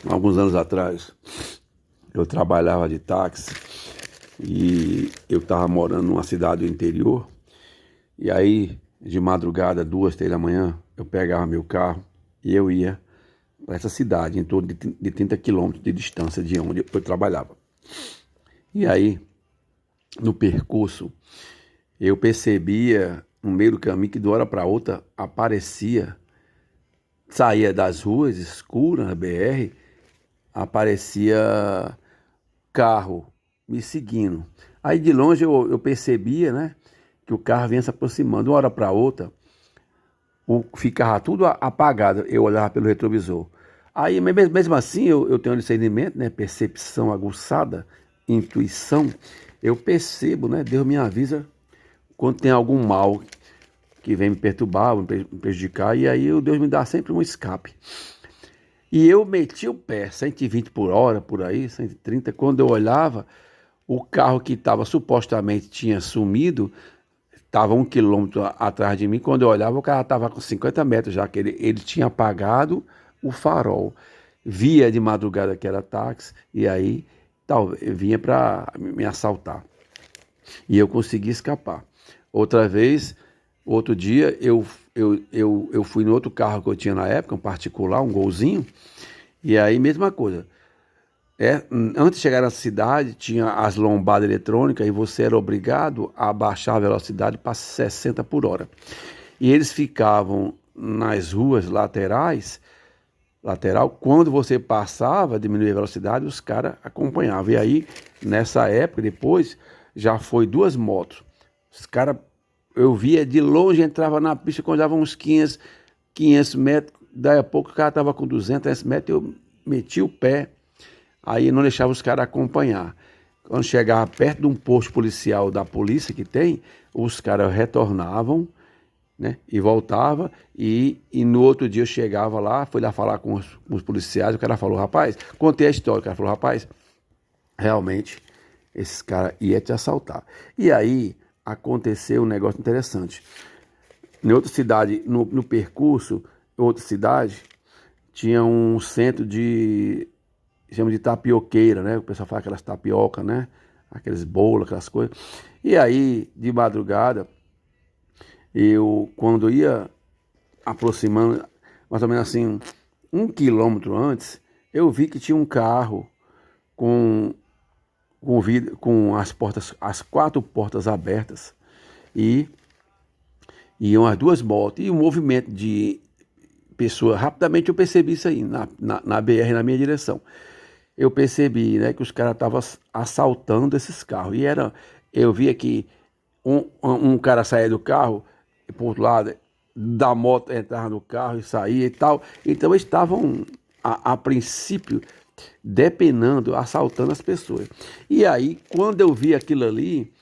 Alguns anos atrás, eu trabalhava de táxi e eu estava morando numa cidade do interior. E aí, de madrugada, 2, 3 da manhã, eu pegava meu carro e eu ia para essa cidade, em torno de 30 quilômetros de distância de onde eu trabalhava. E aí, no percurso, eu percebia no meio do caminho que de uma hora para outra aparecia, saía das ruas escuras na BR, aparecia carro me seguindo. Aí de longe eu percebia, né, que o carro vinha se aproximando. De uma hora para outra, ficava tudo apagado. Eu olhava pelo retrovisor. Aí, mesmo assim, eu tenho um discernimento, né, percepção aguçada, intuição. Eu percebo, né, Deus me avisa quando tem algum mal que vem me perturbar, me prejudicar. E aí Deus me dá sempre um escape. E eu meti o pé, 120 por hora, por aí, 130. Quando eu olhava, o carro que estava supostamente tinha sumido, estava 1 quilômetro atrás de mim. Quando eu olhava, o carro estava com 50 metros já, que ele tinha apagado o farol. Via de madrugada que era táxi, e aí vinha para me assaltar. E eu consegui escapar. Outra vez, outro dia, eu fui no outro carro que eu tinha na época, um particular, um Golzinho, e aí mesma coisa. Antes de chegar na cidade, tinha as lombadas eletrônicas e você era obrigado a baixar a velocidade para 60 por hora. E eles ficavam nas ruas lateral, quando você passava, diminuía a velocidade, os caras acompanhavam. E aí, nessa época, depois, já foi 2 motos. Os caras, eu via de longe, entrava na pista, quando dava uns 500 metros, daí a pouco o cara estava com 200 metros, eu meti o pé. Aí não deixava os caras acompanhar. Quando chegava perto de um posto policial da polícia que tem, os caras retornavam, né, e voltava, e no outro dia eu chegava lá, fui lá falar com os policiais, o cara falou, rapaz, contei a história, o cara falou, rapaz, realmente, esses caras iam te assaltar. E aí aconteceu um negócio interessante. Em outra cidade, no percurso, outra cidade, tinha um centro chama de tapioqueira, né? O pessoal fala aquelas tapioca, né? Aqueles bolos, aquelas coisas. E aí, de madrugada, quando ia aproximando, mais ou menos assim, 1 quilômetro antes, eu vi que tinha um carro com as 4 portas abertas e iam as 2 motos e um movimento de pessoa. Rapidamente eu percebi isso aí na BR, na minha direção. Eu percebi, né, que os caras estavam assaltando esses carros. Eu via que um cara saía do carro e por outro lado da moto entrava no carro e saía e tal. Então eles estavam, a princípio, depenando, assaltando as pessoas. E aí, quando eu vi aquilo ali,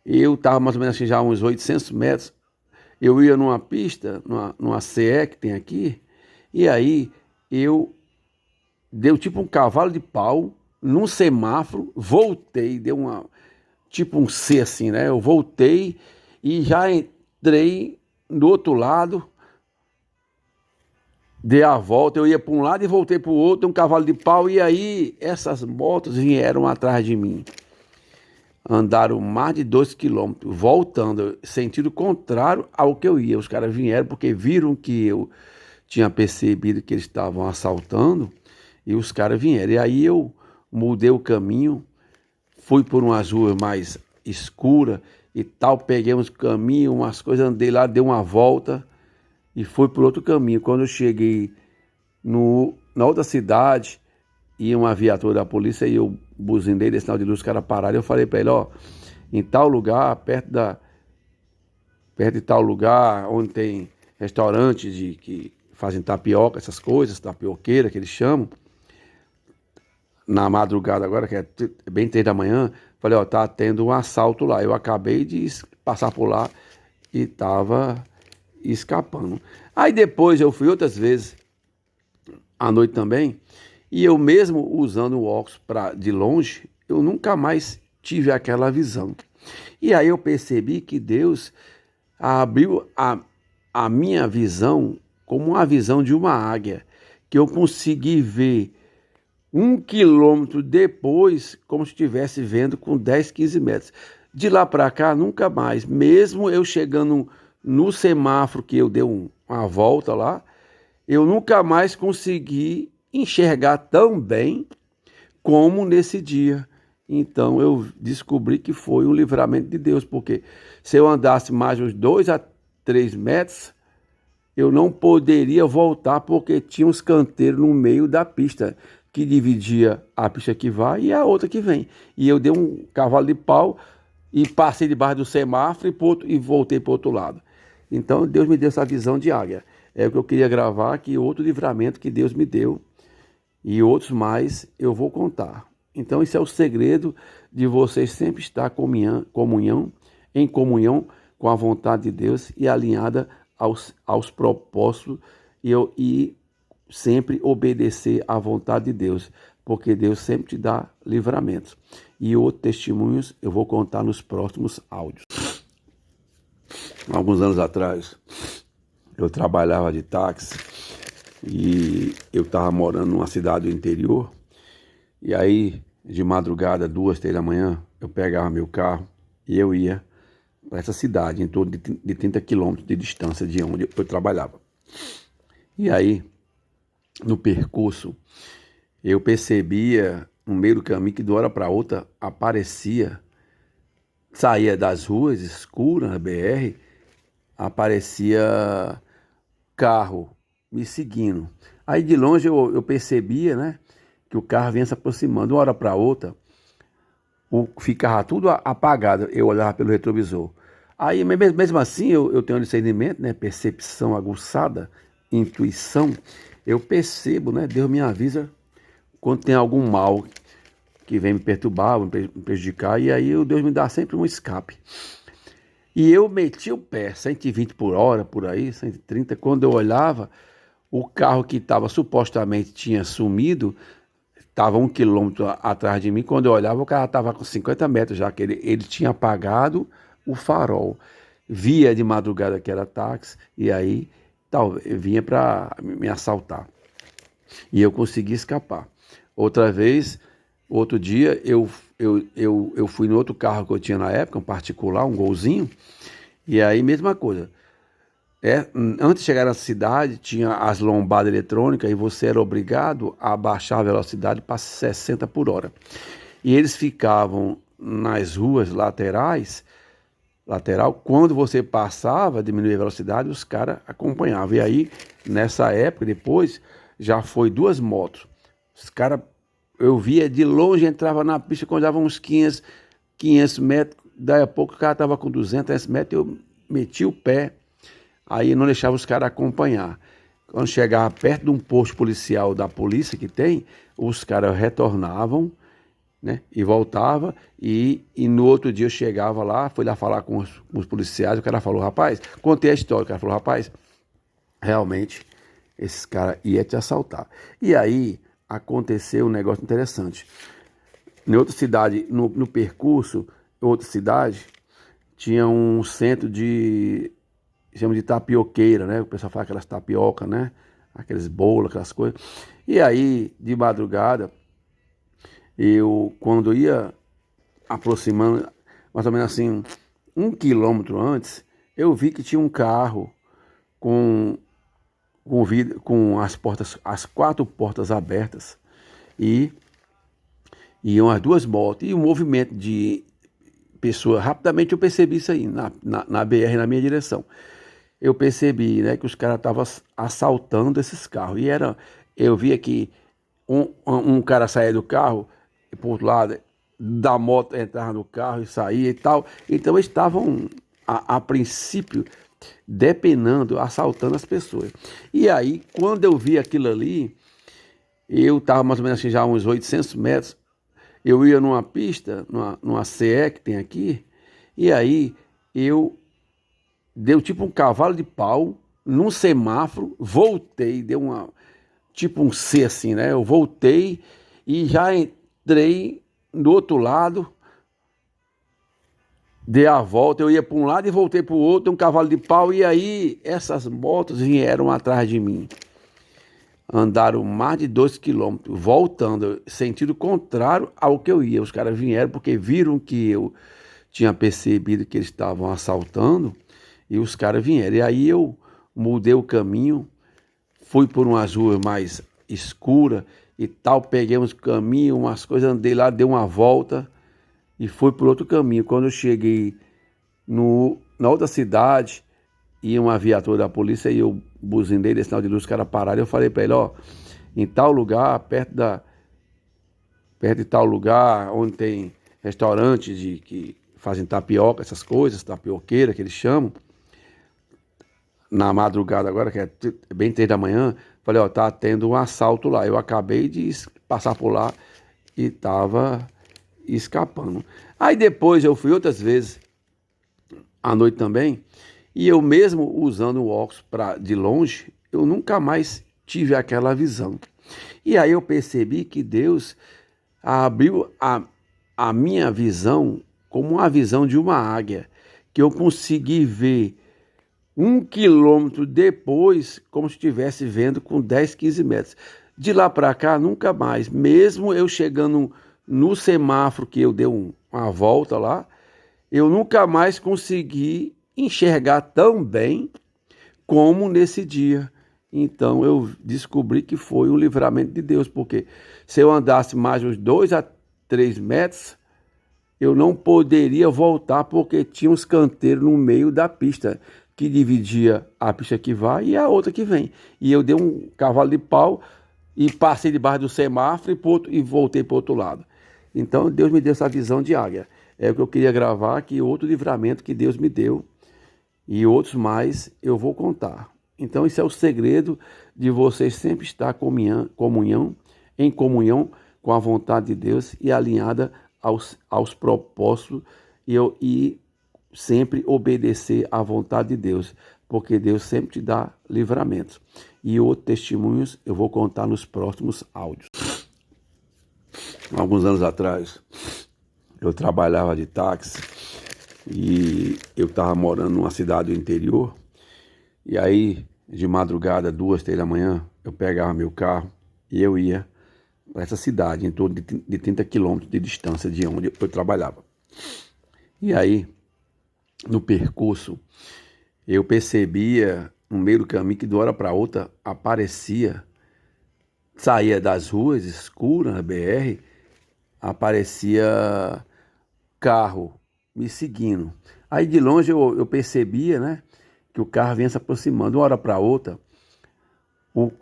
eu estava mais ou menos assim, já a uns 800 metros. Eu ia numa pista, numa CE que tem aqui, e aí eu deu tipo um cavalo de pau num semáforo, voltei, tipo um C assim, né? Eu voltei e já entrei do outro lado, dei a volta, eu ia para um lado e voltei para o outro, um cavalo de pau, e aí essas motos vieram atrás de mim. Andaram mais de 2 quilômetros, voltando, sentido contrário ao que eu ia. Os caras vieram porque viram que eu tinha percebido que eles estavam assaltando, e os caras vieram. E aí eu mudei o caminho, fui por umas ruas mais escuras e tal, peguei uns caminhos, umas coisas, andei lá, dei uma volta e fui por outro caminho. Quando eu cheguei na outra cidade, ia uma viatura da polícia e eu buzinei desse sinal de luz, os caras pararam. Eu falei para ele, ó, em tal lugar, perto de tal lugar, onde tem restaurantes que fazem tapioca, essas coisas, tapioqueira que eles chamam, na madrugada agora, que é bem 3 da manhã, falei, ó, tá tendo um assalto lá. Eu acabei de passar por lá e tava escapando. Aí depois eu fui outras vezes, à noite também, e eu mesmo usando o óculos de longe, eu nunca mais tive aquela visão. E aí eu percebi que Deus abriu a minha visão como uma visão de uma águia, que eu consegui ver 1 quilômetro depois, como se estivesse vendo com 10, 15 metros. De lá para cá, nunca mais. Mesmo eu chegando no semáforo, que eu dei uma volta lá, eu nunca mais consegui enxergar tão bem como nesse dia. Então eu descobri que foi um livramento de Deus, porque se eu andasse mais uns 2 a 3 metros, eu não poderia voltar, porque tinha uns canteiros no meio da pista, que dividia a pista que vai e a outra que vem. E eu dei um cavalo de pau e passei debaixo do semáforo e voltei para o outro lado. Então Deus me deu essa visão de águia. É o que eu queria gravar aqui, outro livramento que Deus me deu. E outros mais eu vou contar. Então esse é o segredo de vocês sempre estar em comunhão com a vontade de Deus e alinhada aos propósitos e sempre obedecer à vontade de Deus, porque Deus sempre te dá livramentos. E outros testemunhos eu vou contar nos próximos áudios. Alguns anos atrás, eu trabalhava de táxi e eu estava morando numa cidade do interior. E aí, de madrugada, 2, 3 da manhã, eu pegava meu carro e eu ia para essa cidade, em torno de 30 quilômetros de distância de onde eu trabalhava. E aí, no percurso, eu percebia, no meio do caminho, que de uma hora para outra saía das ruas escuras, na BR, aparecia carro me seguindo. Aí de longe eu percebia, né, que o carro vinha se aproximando. De uma hora para outra, ficava tudo apagado. Eu olhava pelo retrovisor. Aí mesmo assim eu tenho um discernimento, né, percepção aguçada, intuição. Eu percebo, né, Deus me avisa quando tem algum mal que vem me perturbar, me prejudicar. E aí Deus me dá sempre um escape. E eu meti o pé, 120 por hora, por aí, 130. Quando eu olhava, o carro que supostamente tinha sumido, estava 1 quilômetro atrás de mim. Quando eu olhava, o carro estava com 50 metros, já que ele tinha apagado o farol. Via de madrugada que era táxi, e aí vinha para me assaltar. E eu consegui escapar. Outro dia, eu fui no outro carro que eu tinha na época, um particular, um Golzinho, e aí mesma coisa. Antes de chegar na cidade, tinha as lombadas eletrônicas e você era obrigado a baixar a velocidade para 60 por hora. E eles ficavam nas ruas lateral, quando você passava, diminuía a velocidade, os caras acompanhavam. E aí, nessa época, depois, já foi 2 motos. Os caras, eu via de longe, entrava na pista, quando dava uns 500 metros, daí a pouco o cara estava com 200, 300 metros, eu meti o pé, aí não deixava os caras acompanhar. Quando chegava perto de um posto policial da polícia que tem, os caras retornavam, né, e voltava, e no outro dia eu chegava lá, fui lá falar com os policiais, o cara falou, rapaz, contei a história, o cara falou, rapaz, realmente, esses caras iam te assaltar. E aí, aconteceu um negócio interessante. Em outra cidade, no percurso, outra cidade, tinha um centro chama de tapioqueira, né, o pessoal faz aquelas tapioca, né, aqueles bolos, aquelas coisas. E aí, de madrugada, quando ia aproximando, mais ou menos assim, 1 quilômetro antes, eu vi que tinha um carro com as 4 portas abertas e iam as 2 motos e um movimento de pessoas. Rapidamente eu percebi isso aí na BR, na minha direção. Eu percebi, né, que os caras estavam assaltando esses carros. Eu via que um cara saía do carro e por outro lado da moto entrava no carro e saía e tal. Então eles estavam a princípio depenando, assaltando as pessoas. E aí, quando eu vi aquilo ali, eu estava mais ou menos assim, já uns 800 metros, eu ia numa pista, numa CE que tem aqui, e aí deu tipo um cavalo de pau, num semáforo, voltei, tipo um C assim, né? Eu voltei e já entrei do outro lado, dei a volta, eu ia para um lado e voltei para o outro, um cavalo de pau, e aí essas motos vieram atrás de mim. Andaram mais de 2 quilômetros, voltando, sentido contrário ao que eu ia. Os caras vieram porque viram que eu tinha percebido que eles estavam assaltando e os caras vieram. E aí eu mudei o caminho, fui por umas ruas mais escuras e tal, peguei uns caminhos, umas coisas, andei lá, dei uma volta e fui por outro caminho. Quando eu cheguei na outra cidade, ia uma viatura da polícia e eu buzinei desse sinal de luz, os caras pararam. Eu falei para ele, ó, em tal lugar, perto de tal lugar, onde tem restaurantes que fazem tapioca, essas coisas, tapioqueira que eles chamam, na madrugada agora, que é bem 3 da manhã, falei, ó, tá tendo um assalto lá. Eu acabei de passar por lá e tava escapando. Aí depois eu fui outras vezes, à noite também, e eu mesmo usando o óculos de longe, eu nunca mais tive aquela visão. E aí eu percebi que Deus abriu a minha visão como uma visão de uma águia, que eu consegui ver 1 quilômetro depois, como se estivesse vendo com 10, 15 metros. De lá para cá, nunca mais. Mesmo eu chegando no semáforo, que eu dei uma volta lá, eu nunca mais consegui enxergar tão bem como nesse dia. Então eu descobri que foi um livramento de Deus, porque se eu andasse mais uns 2 a 3 metros, eu não poderia voltar, porque tinha uns canteiros no meio da pista, que dividia a pista que vai e a outra que vem. E eu dei um cavalo de pau e passei debaixo do semáforo e voltei para o outro lado. Então Deus me deu essa visão de águia. É o que eu queria gravar aqui, outro livramento que Deus me deu. E outros mais eu vou contar. Então esse é o segredo de vocês sempre estar em comunhão com a vontade de Deus e alinhada aos propósitos e sempre obedecer à vontade de Deus, porque Deus sempre te dá livramentos. E outros testemunhos eu vou contar nos próximos áudios. Alguns anos atrás, eu trabalhava de táxi e eu estava morando numa cidade do interior. E aí, de madrugada, 2, 3 da manhã, eu pegava meu carro e eu ia para essa cidade, em torno de 30 quilômetros de distância de onde eu trabalhava. E aí, no percurso, eu percebia no meio do caminho que de uma hora para outra saía das ruas escuras, na BR, aparecia carro me seguindo. Aí de longe eu percebia, né, que o carro vinha se aproximando. De uma hora para outra,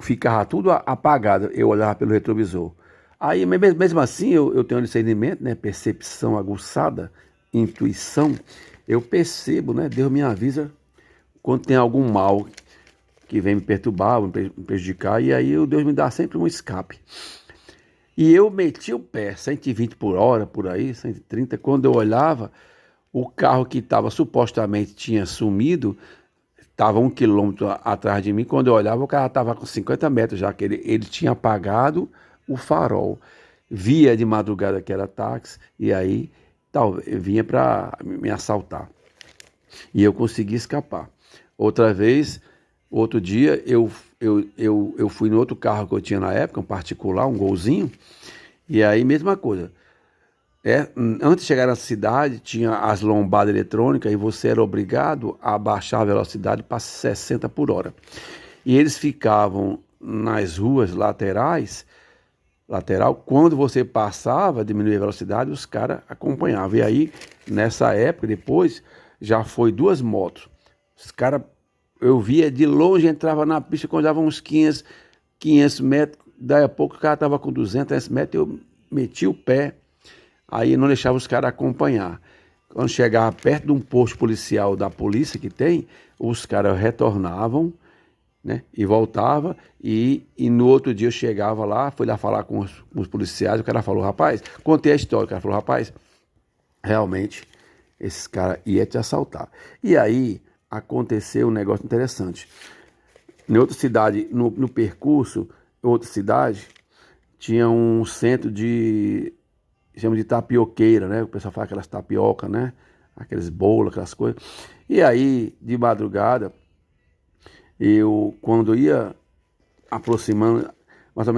ficava tudo apagado. Eu olhava pelo retrovisor. Aí mesmo assim eu tenho um discernimento, né, percepção aguçada, intuição. Eu percebo, né, Deus me avisa quando tem algum mal que vem me perturbar, me prejudicar. E aí Deus me dá sempre um escape. E eu meti o pé, 120 por hora, por aí, 130. Quando eu olhava, o carro que supostamente tinha sumido, estava 1 quilômetro atrás de mim. Quando eu olhava, o carro estava com 50 metros já, que ele tinha apagado o farol. Via de madrugada que era táxi, e aí vinha para me assaltar. E eu consegui escapar. Outro dia, eu fui no outro carro que eu tinha na época, um particular, um Golzinho, e aí mesma coisa. Antes de chegar na cidade, tinha as lombadas eletrônicas e você era obrigado a baixar a velocidade para 60 por hora. E eles ficavam nas ruas quando você passava, diminuía a velocidade, os caras acompanhavam. E aí, nessa época, depois, já foi 2 motos. Os caras, eu via de longe, entrava na pista, quando dava uns 500 metros, daí a pouco o cara estava com 200 metros, eu meti o pé, aí não deixava os caras acompanhar. Quando chegava perto de um posto policial da polícia que tem, os caras retornavam, né, e voltava, e no outro dia eu chegava lá, fui lá falar com os policiais, o cara falou, rapaz, contei a história, o cara falou, rapaz, realmente, esses caras iam te assaltar. E aí, aconteceu um negócio interessante. Em outra cidade, no percurso, outra cidade, tinha um centro chama de tapioqueira, né, o pessoal fala aquelas tapioca, né, aqueles bolos, aquelas coisas. E aí, de madrugada, quando ia aproximando,